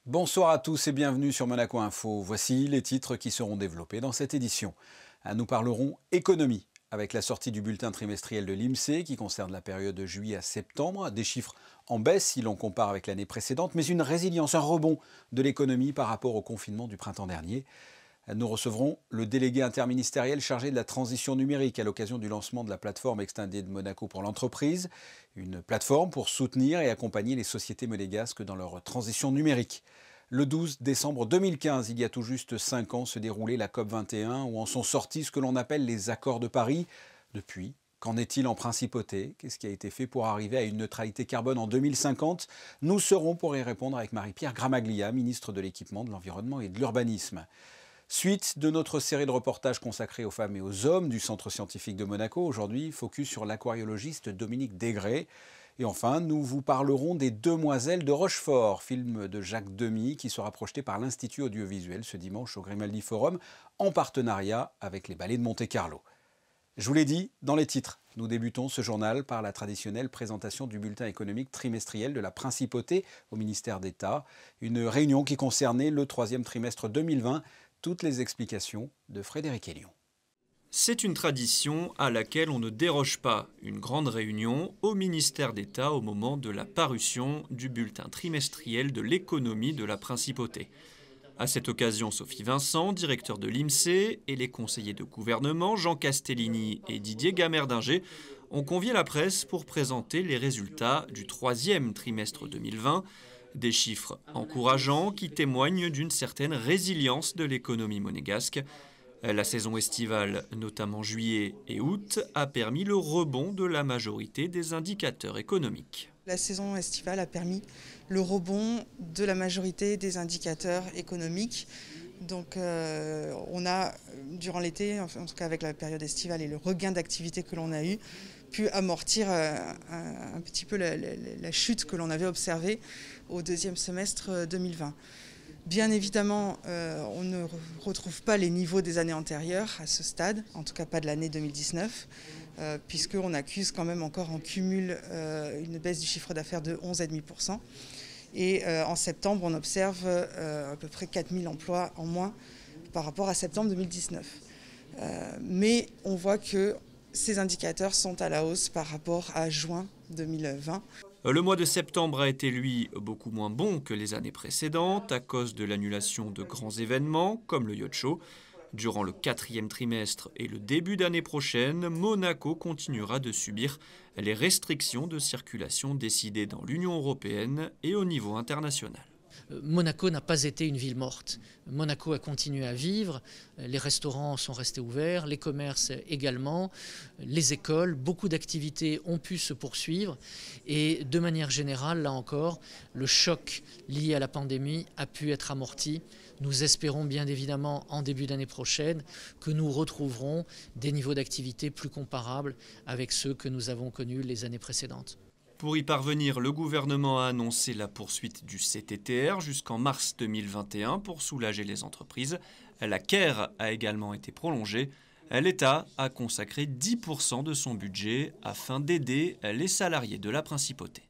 Bonsoir à tous et bienvenue sur Monaco Info. Voici les titres qui seront développés dans cette édition. Nous parlerons économie avec la sortie du bulletin trimestriel de l'INSEE qui concerne la période de juillet à septembre. Des chiffres en baisse si l'on compare avec l'année précédente, mais une résilience, un rebond de l'économie par rapport au confinement du printemps dernier. Nous recevrons le délégué interministériel chargé de la transition numérique à l'occasion du lancement de la plateforme Extended Monaco pour l'entreprise, une plateforme pour soutenir et accompagner les sociétés monégasques dans leur transition numérique. Le 12 décembre 2015, il y a tout juste 5 ans, se déroulait la COP21 où en sont sortis ce que l'on appelle les accords de Paris. Depuis, qu'en est-il en principauté? Qu'est-ce qui a été fait pour arriver à une neutralité carbone en 2050? Nous serons pour y répondre avec Marie-Pierre Gramaglia, ministre de l'Équipement, de l'Environnement et de l'Urbanisme. Suite de notre série de reportages consacrés aux femmes et aux hommes du Centre scientifique de Monaco, aujourd'hui focus sur l'aquariologiste Dominique Desgrais. Et enfin, nous vous parlerons des Demoiselles de Rochefort, film de Jacques Demy qui sera projeté par l'Institut audiovisuel ce dimanche au Grimaldi Forum en partenariat avec les Ballets de Monte-Carlo. Je vous l'ai dit dans les titres, nous débutons ce journal par la traditionnelle présentation du bulletin économique trimestriel de la Principauté au ministère d'État, une réunion qui concernait le troisième trimestre 2020. Toutes les explications de Frédéric Hélion. C'est une tradition à laquelle on ne déroge pas. Une grande réunion au ministère d'État au moment de la parution du bulletin trimestriel de l'économie de la Principauté. À cette occasion, Sophie Vincent, directeur de l'INSEE, et les conseillers de gouvernement Jean Castellini et Didier Gamerdinger ont convié la presse pour présenter les résultats du troisième trimestre 2020. Des chiffres encourageants qui témoignent d'une certaine résilience de l'économie monégasque. La saison estivale, notamment juillet et août, a permis le rebond de la majorité des indicateurs économiques. La saison estivale a permis le rebond de la majorité des indicateurs économiques. Donc on a, durant l'été, en tout cas avec la période estivale et le regain d'activité que l'on a eu, pu amortir un petit peu la chute que l'on avait observée au deuxième semestre 2020. Bien évidemment, on ne retrouve pas les niveaux des années antérieures à ce stade, en tout cas pas de l'année 2019, puisqu'on accuse quand même encore en cumul une baisse du chiffre d'affaires de 11,5%. Et en septembre, on observe à peu près 4000 emplois en moins par rapport à septembre 2019. Mais on voit que ces indicateurs sont à la hausse par rapport à juin 2020. Le mois de septembre a été, lui, beaucoup moins bon que les années précédentes à cause de l'annulation de grands événements comme le Yacht Show. Durant le quatrième trimestre et le début d'année prochaine, Monaco continuera de subir les restrictions de circulation décidées dans l'Union européenne et au niveau international. Monaco n'a pas été une ville morte. Monaco a continué à vivre, les restaurants sont restés ouverts, les commerces également, les écoles, beaucoup d'activités ont pu se poursuivre et de manière générale, là encore, le choc lié à la pandémie a pu être amorti. Nous espérons bien évidemment en début d'année prochaine que nous retrouverons des niveaux d'activité plus comparables avec ceux que nous avons connus les années précédentes. Pour y parvenir, le gouvernement a annoncé la poursuite du CTTR jusqu'en mars 2021 pour soulager les entreprises. La CARE a également été prolongée. L'État a consacré 10% de son budget afin d'aider les salariés de la Principauté.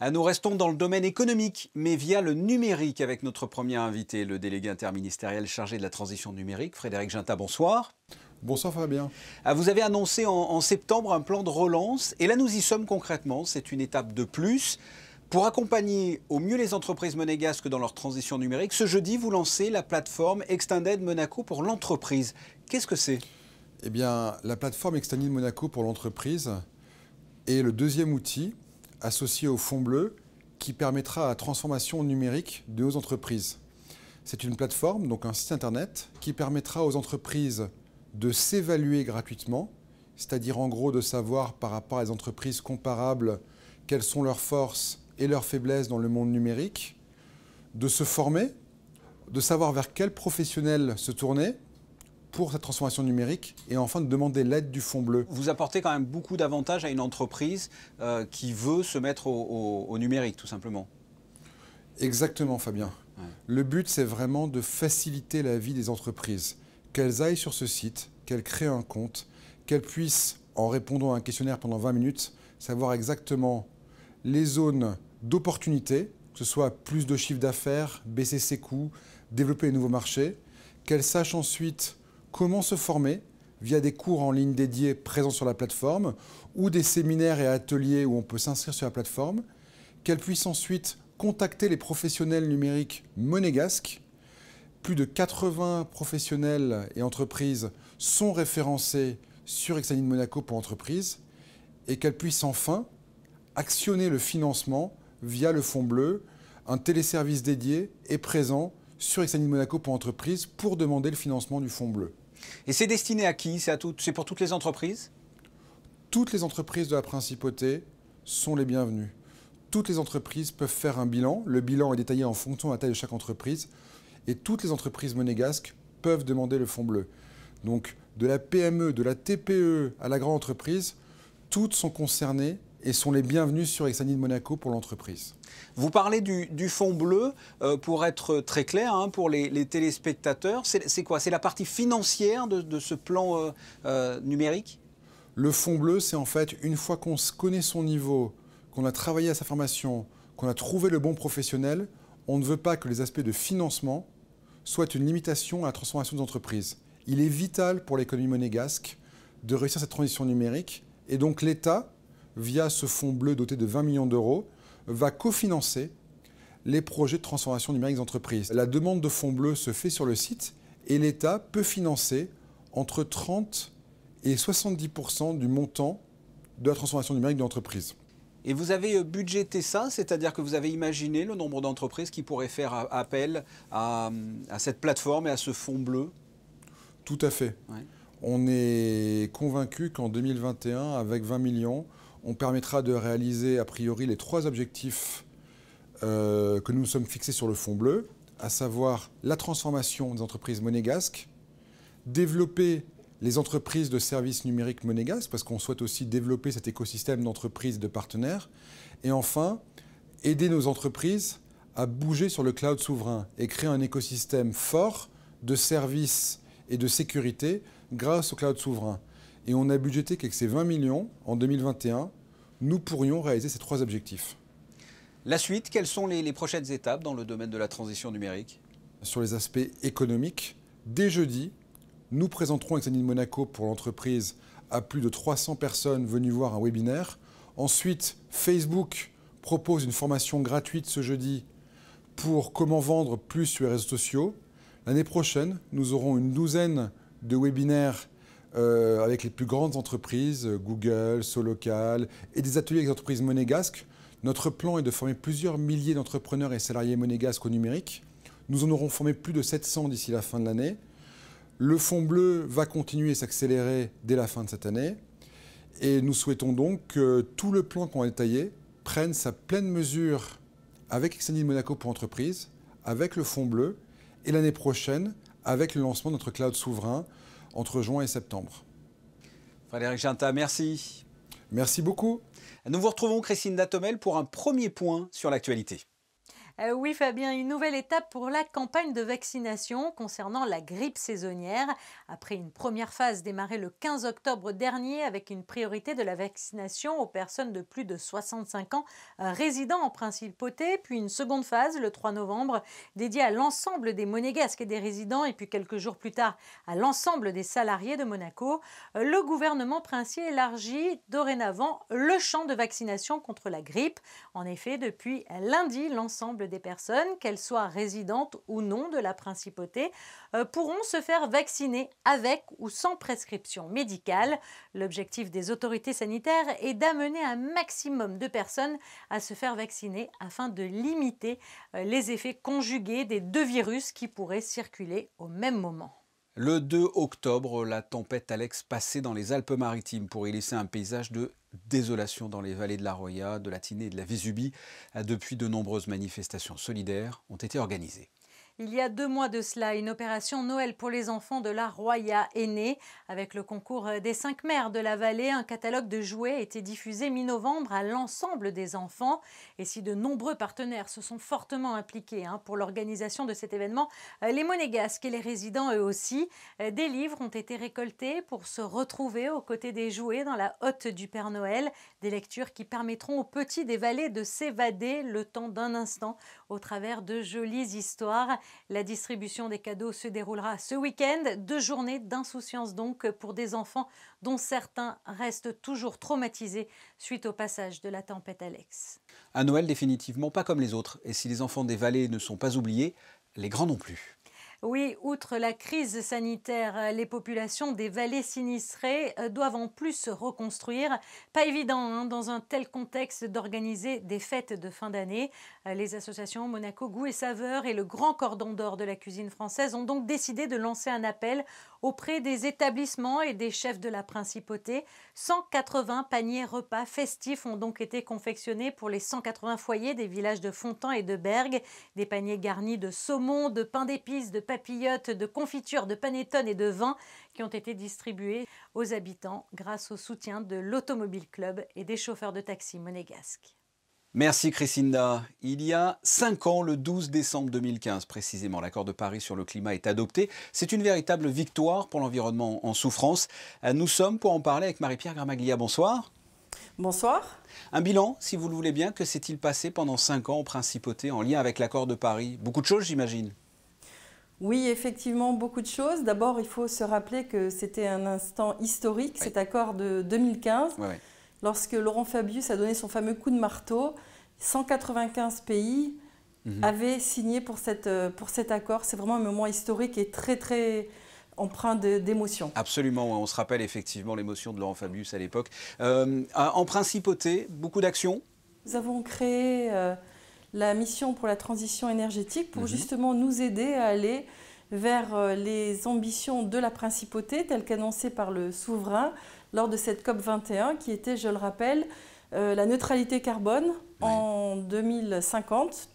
Nous restons dans le domaine économique, mais via le numérique avec notre premier invité, le délégué interministériel chargé de la transition numérique, Frédéric Ginta. Bonsoir. Bonsoir Fabien. Vous avez annoncé en septembre un plan de relance et là nous y sommes concrètement, c'est une étape de plus. Pour accompagner au mieux les entreprises monégasques dans leur transition numérique, ce jeudi vous lancez la plateforme Extended Monaco pour l'entreprise. Qu'est-ce que c'est? Eh bien, la plateforme Extended Monaco pour l'entreprise est le deuxième outil associé au Fonds bleu qui permettra la transformation numérique de nos entreprises. C'est une plateforme, donc un site internet, qui permettra aux entreprises de s'évaluer gratuitement, c'est-à-dire en gros de savoir par rapport à des entreprises comparables quelles sont leurs forces et leurs faiblesses dans le monde numérique, de se former, de savoir vers quel professionnel se tourner pour cette transformation numérique et enfin de demander l'aide du Fonds bleu. Vous apportez quand même beaucoup d'avantages à une entreprise qui veut se mettre au numérique tout simplement. Exactement Fabien. Ouais. Le but c'est vraiment de faciliter la vie des entreprises. Qu'elles aillent sur ce site, qu'elles créent un compte, qu'elles puissent, en répondant à un questionnaire pendant 20 minutes, savoir exactement les zones d'opportunité que ce soit plus de chiffre d'affaires, baisser ses coûts, développer de nouveaux marchés, qu'elle sache ensuite comment se former via des cours en ligne dédiés présents sur la plateforme ou des séminaires et ateliers où on peut s'inscrire sur la plateforme, qu'elle puisse ensuite contacter les professionnels numériques monégasques. Plus de 80 professionnels et entreprises sont référencés sur Exanime Monaco pour entreprises et qu'elle puisse enfin actionner le financement via le fonds bleu. Un téléservice dédié est présent sur Exanime Monaco pour entreprises pour demander le financement du fonds bleu. Et c'est destiné à qui? C'est pour toutes les entreprises? Toutes les entreprises de la Principauté sont les bienvenues. Toutes les entreprises peuvent faire un bilan. Le bilan est détaillé en fonction de la taille de chaque entreprise. Et toutes les entreprises monégasques peuvent demander le fonds bleu. Donc, de la PME, de la TPE à la grande entreprise, toutes sont concernées et sont les bienvenues sur Exanime Monaco pour l'entreprise. Vous parlez du fonds bleu, pour être très clair, hein, pour les téléspectateurs. C'est quoi? C'est la partie financière de ce plan numérique? Le fonds bleu, c'est en fait, une fois qu'on connaît son niveau, qu'on a travaillé à sa formation, qu'on a trouvé le bon professionnel, on ne veut pas que les aspects de financement soient une limitation à la transformation des entreprises. Il est vital pour l'économie monégasque de réussir cette transition numérique. Et donc l'État, via ce fonds bleu doté de 20 millions d'euros, va cofinancer les projets de transformation numérique des entreprises. La demande de fonds bleu se fait sur le site et l'État peut financer entre 30 et 70% du montant de la transformation numérique de l'entreprise. Et vous avez budgété ça, c'est-à-dire que vous avez imaginé le nombre d'entreprises qui pourraient faire appel à cette plateforme et à ce fonds bleu? Tout à fait. Ouais. On est convaincu qu'en 2021, avec 20 millions, on permettra de réaliser a priori les 3 objectifs que nous nous sommes fixés sur le fonds bleu, à savoir la transformation des entreprises monégasques, développer les entreprises de services numériques monégasques, parce qu'on souhaite aussi développer cet écosystème d'entreprises et de partenaires. Et enfin, aider nos entreprises à bouger sur le cloud souverain et créer un écosystème fort de services et de sécurité grâce au cloud souverain. Et on a budgété qu'avec ces 20 millions, en 2021, nous pourrions réaliser ces 3 objectifs. La suite, quelles sont les prochaines étapes dans le domaine de la transition numérique? Sur les aspects économiques, dès jeudi, nous présenterons Exanime Monaco pour l'entreprise à plus de 300 personnes venues voir un webinaire. Ensuite, Facebook propose une formation gratuite ce jeudi pour comment vendre plus sur les réseaux sociaux. L'année prochaine, nous aurons une douzaine de webinaires avec les plus grandes entreprises, Google, Solocal, et des ateliers avec les entreprises monégasques. Notre plan est de former plusieurs milliers d'entrepreneurs et salariés monégasques au numérique. Nous en aurons formé plus de 700 d'ici la fin de l'année. Le fonds bleu va continuer et s'accélérer dès la fin de cette année. Et nous souhaitons donc que tout le plan qu'on a détaillé prenne sa pleine mesure avec Exanime Monaco pour entreprises, avec le fonds bleu, et l'année prochaine avec le lancement de notre cloud souverain entre juin et septembre. Frédéric Ginta, merci. Merci beaucoup. Nous vous retrouvons, Christine Datomel, pour un premier point sur l'actualité. Oui Fabien, une nouvelle étape pour la campagne de vaccination concernant la grippe saisonnière. Après une première phase démarrée le 15 octobre dernier avec une priorité de la vaccination aux personnes de plus de 65 ans résidant en Principauté, puis une seconde phase le 3 novembre dédiée à l'ensemble des monégasques et des résidents et puis quelques jours plus tard à l'ensemble des salariés de Monaco. Le gouvernement princier élargit dorénavant le champ de vaccination contre la grippe. En effet, depuis lundi, l'ensemble des personnes, qu'elles soient résidentes ou non de la Principauté, pourront se faire vacciner avec ou sans prescription médicale. L'objectif des autorités sanitaires est d'amener un maximum de personnes à se faire vacciner afin de limiter les effets conjugués des 2 virus qui pourraient circuler au même moment. Le 2 octobre, la tempête Alex passait dans les Alpes-Maritimes pour y laisser un paysage de désolation dans les vallées de la Roya, de la Tinée et de la Vésubie. Depuis, de nombreuses manifestations solidaires ont été organisées. Il y a 2 mois de cela, une opération Noël pour les enfants de la Roya est née. Avec le concours des 5 maires de la vallée, un catalogue de jouets a été diffusé mi-novembre à l'ensemble des enfants. Et si de nombreux partenaires se sont fortement impliqués pour l'organisation de cet événement, les Monégasques et les résidents eux aussi, des livres ont été récoltés pour se retrouver aux côtés des jouets dans la hotte du Père Noël. Des lectures qui permettront aux petits des vallées de s'évader le temps d'un instant au travers de jolies histoires. La distribution des cadeaux se déroulera ce week-end. 2 journées d'insouciance donc pour des enfants dont certains restent toujours traumatisés suite au passage de la tempête Alex. Un Noël définitivement pas comme les autres. Et si les enfants des vallées ne sont pas oubliés, les grands non plus. Oui, outre la crise sanitaire, les populations des vallées sinistrées doivent en plus se reconstruire. Pas évident dans un tel contexte d'organiser des fêtes de fin d'année. Les associations Monaco Goût et Saveurs et le Grand Cordon d'Or de la cuisine française ont donc décidé de lancer un appel auprès des établissements et des chefs de la principauté. 180 paniers repas festifs ont donc été confectionnés pour les 180 foyers des villages de Fontan et de Bergues. Des paniers garnis de saumon, de pain d'épices, de papillotes, de confitures, de panettone et de vin qui ont été distribués aux habitants grâce au soutien de l'Automobile Club et des chauffeurs de taxi monégasques. Merci Christinda. Il y a 5 ans, le 12 décembre 2015 précisément, l'accord de Paris sur le climat est adopté. C'est une véritable victoire pour l'environnement en souffrance. Nous sommes pour en parler avec Marie-Pierre Gramaglia. Bonsoir. Bonsoir. Un bilan, si vous le voulez bien, que s'est-il passé pendant 5 ans en principauté en lien avec l'accord de Paris? Beaucoup de choses, j'imagine. Oui, effectivement, beaucoup de choses. D'abord, il faut se rappeler que c'était un instant historique, cet accord de 2015. Oui. Lorsque Laurent Fabius a donné son fameux coup de marteau, 195 pays avaient signé pour cet accord. C'est vraiment un moment historique et très, très empreint d'émotion. Absolument, on se rappelle effectivement l'émotion de Laurent Fabius à l'époque. En principauté, beaucoup d'actions. Nous avons créé la mission pour la transition énergétique pour justement nous aider à aller vers les ambitions de la principauté telles qu'annoncées par le souverain lors de cette COP21 qui était, je le rappelle, la neutralité carbone en 2050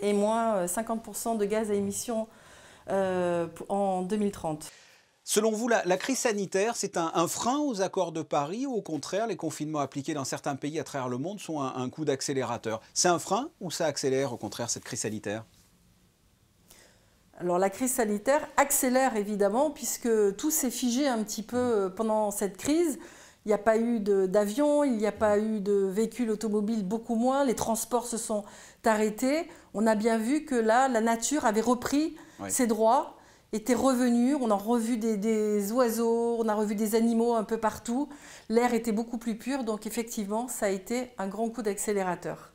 et moins 50% de gaz à émissions en 2030. Selon vous, la crise sanitaire, c'est un frein aux accords de Paris ou au contraire, les confinements appliqués dans certains pays à travers le monde sont un coup d'accélérateur? C'est un frein ou ça accélère au contraire cette crise sanitaire? Alors la crise sanitaire accélère évidemment puisque tout s'est figé un petit peu pendant cette crise. Il n'y a pas eu d'avions, il n'y a pas eu de véhicules automobiles, beaucoup moins. Les transports se sont arrêtés. On a bien vu que là, la nature avait repris ses droits, était revenue. On a revu des oiseaux, on a revu des animaux un peu partout. L'air était beaucoup plus pur, donc effectivement, ça a été un grand coup d'accélérateur.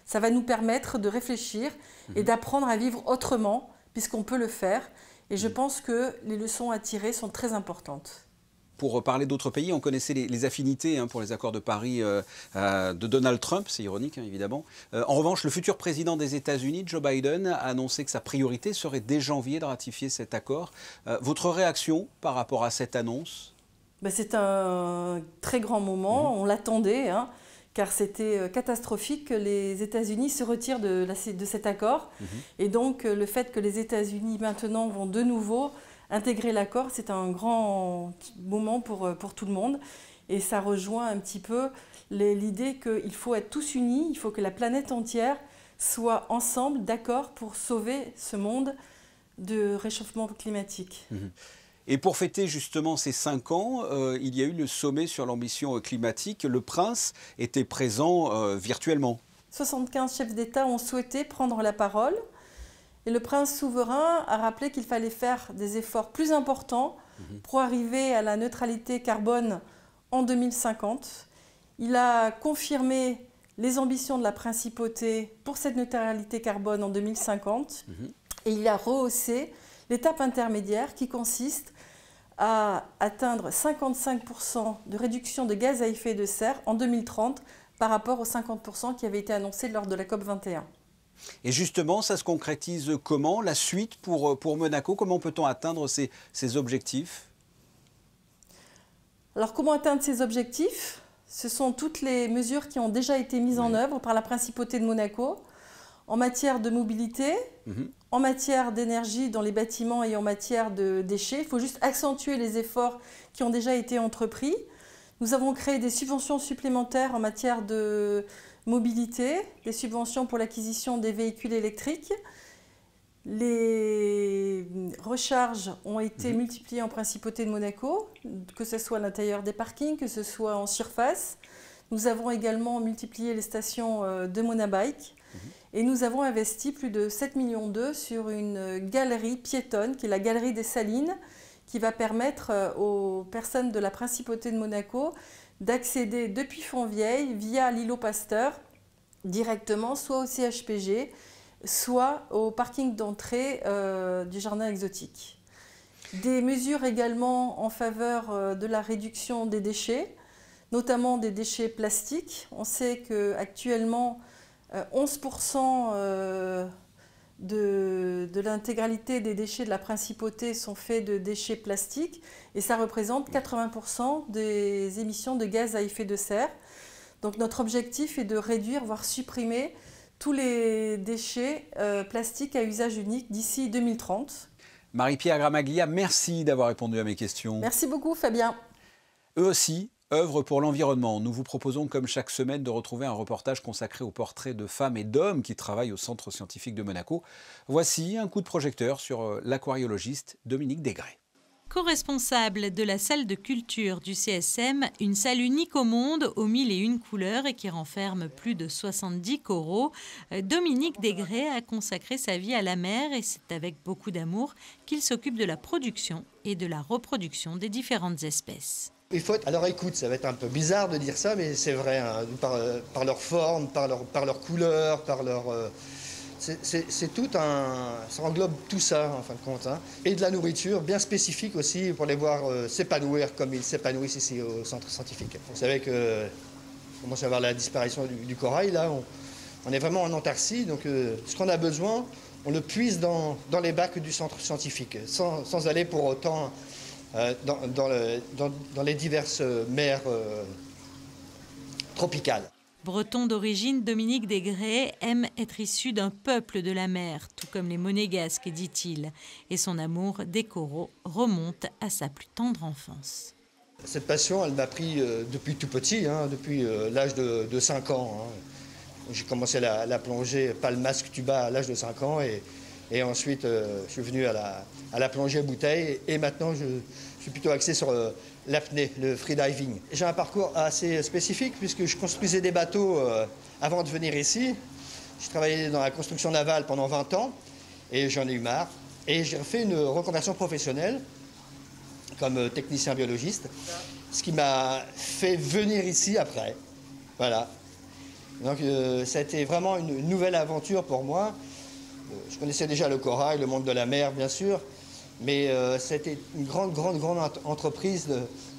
Ça va nous permettre de réfléchir et d'apprendre à vivre autrement, puisqu'on peut le faire. Et je pense que les leçons à tirer sont très importantes. Pour parler d'autres pays, on connaissait les affinités pour les accords de Paris de Donald Trump, c'est ironique évidemment. En revanche, le futur président des États-Unis, Joe Biden, a annoncé que sa priorité serait dès janvier de ratifier cet accord. Votre réaction par rapport à cette annonce? C'est un très grand moment, on l'attendait, car c'était catastrophique que les États-Unis se retirent de cet accord. Et donc le fait que les États-Unis maintenant vont de nouveau intégrer l'accord, c'est un grand moment pour tout le monde. Et ça rejoint un petit peu l'idée qu'il faut être tous unis, il faut que la planète entière soit ensemble, d'accord, pour sauver ce monde de réchauffement climatique. Et pour fêter justement ces 5 ans, il y a eu le sommet sur l'ambition climatique. Le prince était présent virtuellement. 75 chefs d'État ont souhaité prendre la parole. Et le prince souverain a rappelé qu'il fallait faire des efforts plus importants pour arriver à la neutralité carbone en 2050. Il a confirmé les ambitions de la principauté pour cette neutralité carbone en 2050. Et il a rehaussé l'étape intermédiaire qui consiste à atteindre 55% de réduction de gaz à effet de serre en 2030 par rapport aux 50% qui avaient été annoncés lors de la COP21. Et justement, ça se concrétise comment? La suite pour Monaco, comment peut-on atteindre ces objectifs? Alors, comment atteindre ces objectifs? Ce sont toutes les mesures qui ont déjà été mises en œuvre par la principauté de Monaco. en matière de mobilité, en matière d'énergie dans les bâtiments et en matière de déchets. Il faut juste accentuer les efforts qui ont déjà été entrepris. Nous avons créé des subventions supplémentaires en matière de mobilité, des subventions pour l'acquisition des véhicules électriques. Les recharges ont été multipliées en principauté de Monaco, que ce soit à l'intérieur des parkings, que ce soit en surface. Nous avons également multiplié les stations de Monabike et nous avons investi plus de 7,2 millions sur une galerie piétonne qui est la galerie des Salines, qui va permettre aux personnes de la principauté de Monaco d'accéder depuis Fontvieille via l'îlot Pasteur directement soit au CHPG, soit au parking d'entrée du jardin exotique. Des mesures également en faveur de la réduction des déchets, notamment des déchets plastiques. On sait qu'actuellement, 11% de l'intégralité des déchets de la principauté sont faits de déchets plastiques et ça représente 80% des émissions de gaz à effet de serre. Donc notre objectif est de réduire, voire supprimer tous les déchets plastiques à usage unique d'ici 2030. Marie-Pierre Gramaglia, merci d'avoir répondu à mes questions. Merci beaucoup Fabien. Eux aussi œuvrent pour l'environnement. Nous vous proposons comme chaque semaine de retrouver un reportage consacré aux portraits de femmes et d'hommes qui travaillent au Centre scientifique de Monaco. Voici un coup de projecteur sur l'aquariologiste Dominique Desgrais. Co-responsable de la salle de culture du CSM, une salle unique au monde aux 1001 couleurs et qui renferme plus de 70 coraux, Dominique Desgrais a consacré sa vie à la mer et c'est avec beaucoup d'amour qu'il s'occupe de la production et de la reproduction des différentes espèces. Il faut, alors écoute, ça va être un peu bizarre de dire ça, mais c'est vrai, hein, par leur forme, par leur couleur, par leur... c'est tout un... Ça englobe tout ça, en fin de compte. Hein. Et de la nourriture, bien spécifique aussi, pour les voir s'épanouir comme ils s'épanouissent ici au centre scientifique. Vous savez qu'on commence à voir la disparition du corail, là. On est vraiment en Antarctique, donc ce qu'on a besoin, on le puise dans les bacs du centre scientifique, sans aller pour autant... dans les diverses mers tropicales. Breton d'origine, Dominique Desgrais aime être issu d'un peuple de la mer, tout comme les Monégasques, dit-il. Et son amour des coraux remonte à sa plus tendre enfance. Cette passion, elle m'a pris depuis tout petit, hein, depuis l'âge de 5 ans. Hein. J'ai commencé la plongée palmasque tuba à l'âge de 5 ans et ensuite je suis venu à la plongée bouteille et maintenant je suis plutôt axé sur l'apnée, le freediving. J'ai un parcours assez spécifique puisque je construisais des bateaux avant de venir ici. J'ai travaillé dans la construction navale pendant 20 ans et j'en ai eu marre. Et j'ai fait une reconversion professionnelle comme technicien biologiste, ce qui m'a fait venir ici après. Voilà. Donc ça a été vraiment une nouvelle aventure pour moi. Je connaissais déjà le corail, le monde de la mer, bien sûr, mais c'était une grande entreprise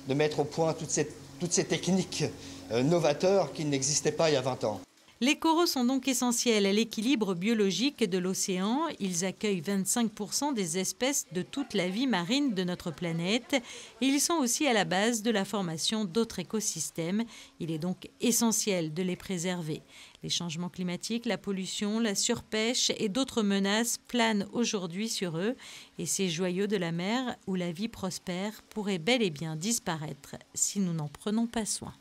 de mettre au point toutes ces techniques novateurs qui n'existaient pas il y a 20 ans. Les coraux sont donc essentiels à l'équilibre biologique de l'océan. Ils accueillent 25% des espèces de toute la vie marine de notre planète. Et ils sont aussi à la base de la formation d'autres écosystèmes. Il est donc essentiel de les préserver. Les changements climatiques, la pollution, la surpêche et d'autres menaces planent aujourd'hui sur eux. Et ces joyaux de la mer où la vie prospère pourraient bel et bien disparaître si nous n'en prenons pas soin.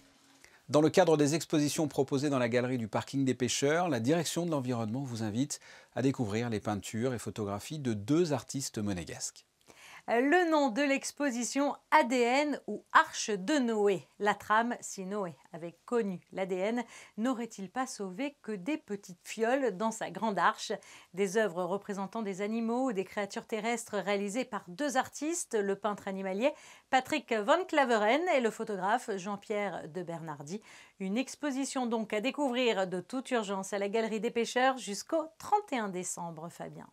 Dans le cadre des expositions proposées dans la galerie du parking des pêcheurs, la direction de l'environnement vous invite à découvrir les peintures et photographies de 2 artistes monégasques. Le nom de l'exposition ADN ou Arche de Noé. La trame, si Noé avait connu l'ADN, n'aurait-il pas sauvé que des petites fioles dans sa grande arche? Des œuvres représentant des animaux ou des créatures terrestres réalisées par 2 artistes, le peintre animalier Patrick Van Claveren et le photographe Jean-Pierre de Bernardi. Une exposition donc à découvrir de toute urgence à la Galerie des Pêcheurs jusqu'au 31 décembre, Fabien.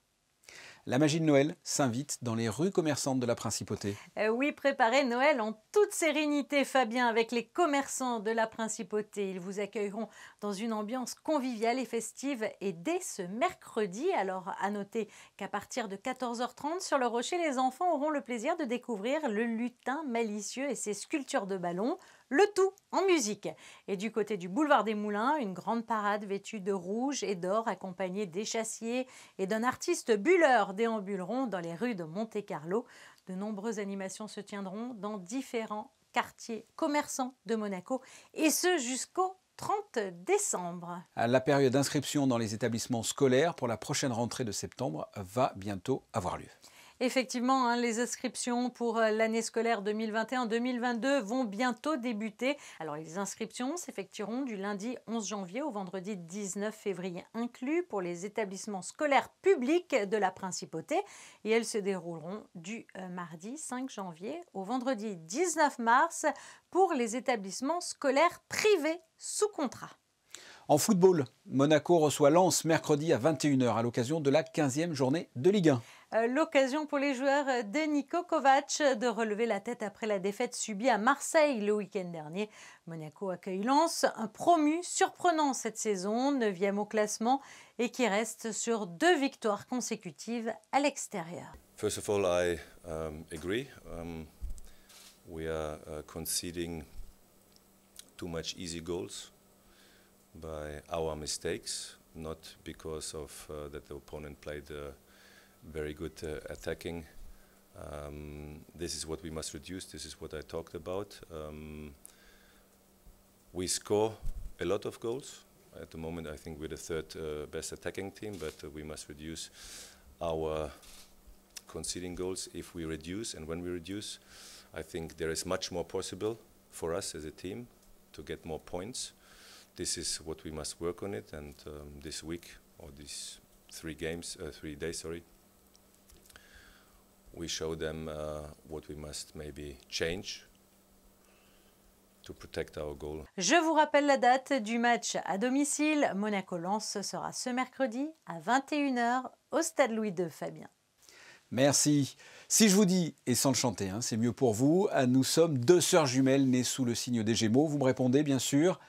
La magie de Noël s'invite dans les rues commerçantes de la Principauté. Oui, préparez Noël en toute sérénité, Fabien, avec les commerçants de la Principauté. Ils vous accueilleront dans une ambiance conviviale et festive et dès ce mercredi. Alors, à noter qu'à partir de 14h30 sur le Rocher, les enfants auront le plaisir de découvrir le lutin malicieux et ses sculptures de ballons. Le tout en musique. Et du côté du boulevard des Moulins, une grande parade vêtue de rouge et d'or accompagnée d'échassiers et d'un artiste bulleur déambuleront dans les rues de Monte-Carlo. De nombreuses animations se tiendront dans différents quartiers commerçants de Monaco et ce jusqu'au 30 décembre. La période d'inscription dans les établissements scolaires pour la prochaine rentrée de septembre va bientôt avoir lieu. Effectivement, les inscriptions pour l'année scolaire 2021-2022 vont bientôt débuter. Alors, les inscriptions s'effectueront du lundi 11 janvier au vendredi 19 février inclus pour les établissements scolaires publics de la Principauté. Et elles se dérouleront du mardi 5 janvier au vendredi 19 mars pour les établissements scolaires privés sous contrat. En football, Monaco reçoit Lens mercredi à 21h à l'occasion de la 15e journée de Ligue 1. L'occasion pour les joueurs de Niko Kovac de relever la tête après la défaite subie à Marseille le week-end dernier. Monaco accueille Lens, un promu surprenant cette saison, 9e au classement et qui reste sur 2 victoires consécutives à l'extérieur. First of all, I agree. We are conceding too much easy goals by our mistakes, not because of that the opponent played very good attacking. This is what we must reduce. This is what I talked about. We score a lot of goals. At the moment, I think we're the third best attacking team, but we must reduce our conceding goals. If we reduce, and when we reduce, I think there is much more possible for us as a team to get more points. This is what we must work on it, and this week, or these 3 days, we show them what we must maybe change to protect our goal. Je vous rappelle la date du match à domicile. Monaco-Lens sera ce mercredi à 21h au Stade Louis II, Fabien. Merci. Si je vous dis, et sans le chanter, c'est mieux pour vous, nous sommes 2 sœurs jumelles nées sous le signe des Gémeaux. Vous me répondez bien sûr.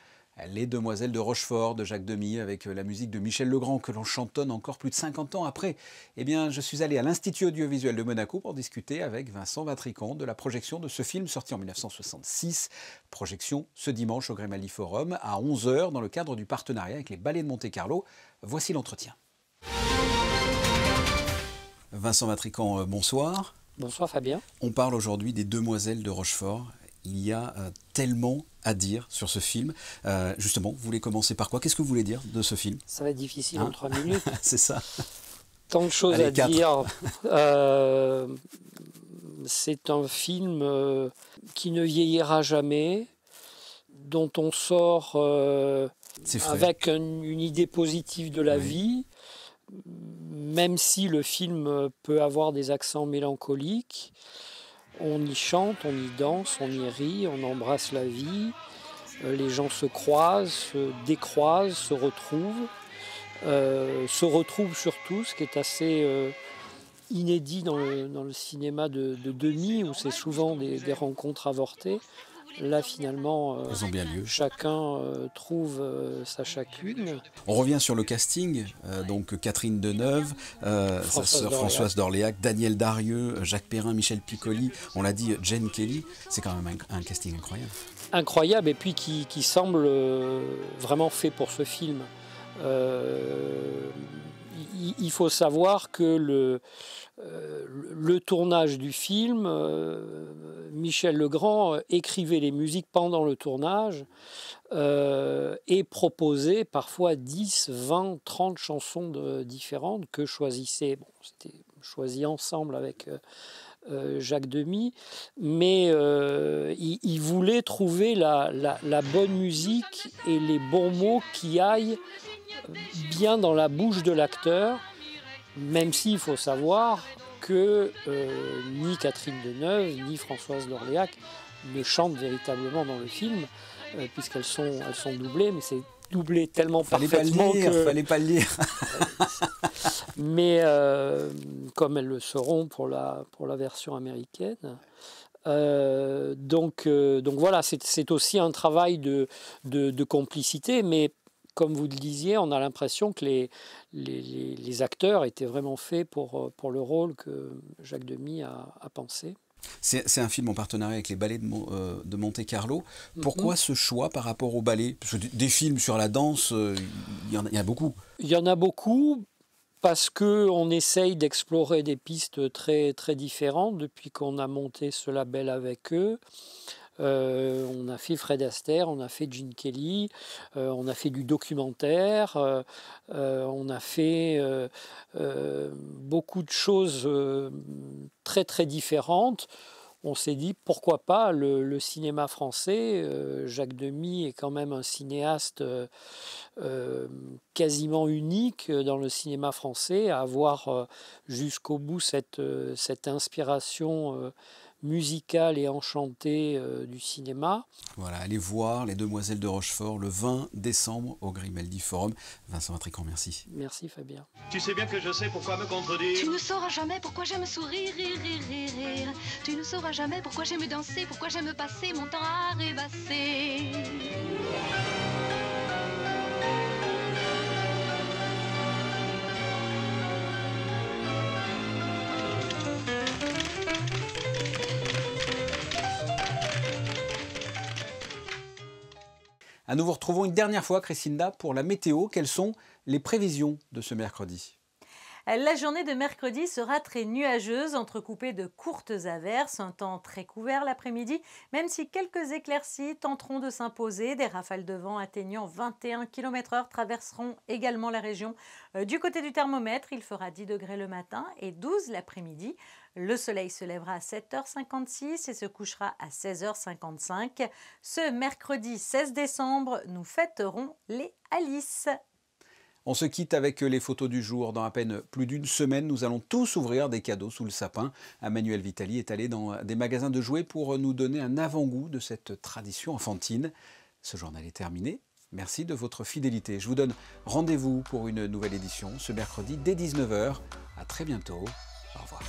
Les Demoiselles de Rochefort de Jacques Demy avec la musique de Michel Legrand que l'on chantonne encore plus de 50 ans après. Eh bien, je suis allé à l'Institut audiovisuel de Monaco pour discuter avec Vincent Vatricant de la projection de ce film sorti en 1966. Projection ce dimanche au Grimaldi Forum à 11h dans le cadre du partenariat avec les Ballets de Monte-Carlo. Voici l'entretien. Vincent Vatricant, bonsoir. Bonsoir Fabien. On parle aujourd'hui des Demoiselles de Rochefort. Il y a tellement à dire sur ce film. Justement, vous voulez commencer par quoi? Qu'est-ce que vous voulez dire de ce film? Ça va être difficile en 3 minutes. C'est ça. Tant de choses à 4. dire. C'est un film qui ne vieillira jamais, dont on sort avec une idée positive de la vie, même si le film peut avoir des accents mélancoliques. On y chante, on y danse, on y rit, on embrasse la vie. Les gens se croisent, se décroisent, se retrouvent surtout, ce qui est assez inédit dans le cinéma de Demy, où c'est souvent des rencontres avortées. Là, finalement, elles ont bien lieu. Chacun trouve sa chacune. On revient sur le casting. Donc Catherine Deneuve, sa sœur Françoise d'Orléac, Daniel Darieux, Jacques Perrin, Michel Piccoli. On l'a dit, Jane Kelly. C'est quand même un casting incroyable. Incroyable, et puis qui semble vraiment fait pour ce film. Il faut savoir que le tournage du film, Michel Legrand écrivait les musiques pendant le tournage et proposait parfois 10, 20, 30 chansons différentes que choisissait. Bon, c'était choisi ensemble avec Jacques Demy, mais il voulait trouver la bonne musique et les bons mots qui aillent bien dans la bouche de l'acteur, même s'il faut savoir que ni Catherine Deneuve ni Françoise d'Orléac ne chantent véritablement dans le film, puisqu'elles sont doublées, mais c'est doublé tellement parfaitement Fallait pas le lire. mais comme elles le seront pour la version américaine. Donc voilà, c'est aussi un travail de complicité, mais comme vous le disiez, on a l'impression que les acteurs étaient vraiment faits pour le rôle que Jacques Demy a pensé. C'est un film en partenariat avec les ballets de Monte-Carlo. Pourquoi ce choix par rapport aux ballets? Parce que des films sur la danse, il y en a beaucoup. Il y en a beaucoup parce qu'on essaye d'explorer des pistes très, très différentes depuis qu'on a monté ce label avec eux. On a fait Fred Astaire, on a fait Gene Kelly, on a fait du documentaire, on a fait beaucoup de choses très très différentes. On s'est dit pourquoi pas le cinéma français. Jacques Demy est quand même un cinéaste quasiment unique dans le cinéma français, à avoir jusqu'au bout cette inspiration musicale et enchantée du cinéma. Voilà, allez voir Les Demoiselles de Rochefort le 20 décembre au Grimaldi Forum. Vincent Matricant, merci. Merci Fabien. Tu sais bien que je sais pourquoi me contredire. Tu ne sauras jamais pourquoi j'aime sourire, rire, rire, rire, rire. Tu ne sauras jamais pourquoi j'aime danser, pourquoi j'aime passer mon temps à rêvasser. Nous vous retrouvons une dernière fois, Christinda, pour la météo. Quelles sont les prévisions de ce mercredi ? La journée de mercredi sera très nuageuse, entrecoupée de courtes averses, un temps très couvert l'après-midi, même si quelques éclaircies tenteront de s'imposer. Des rafales de vent atteignant 21 km/h traverseront également la région. Du côté du thermomètre, il fera 10 degrés le matin et 12 l'après-midi. Le soleil se lèvera à 7h56 et se couchera à 16h55. Ce mercredi 16 décembre, nous fêterons les Alice. On se quitte avec les photos du jour. Dans à peine plus d'une semaine, nous allons tous ouvrir des cadeaux sous le sapin. Manuel Vitali est allé dans des magasins de jouets pour nous donner un avant-goût de cette tradition enfantine. Ce journal est terminé. Merci de votre fidélité. Je vous donne rendez-vous pour une nouvelle édition ce mercredi dès 19h. À très bientôt. Au revoir.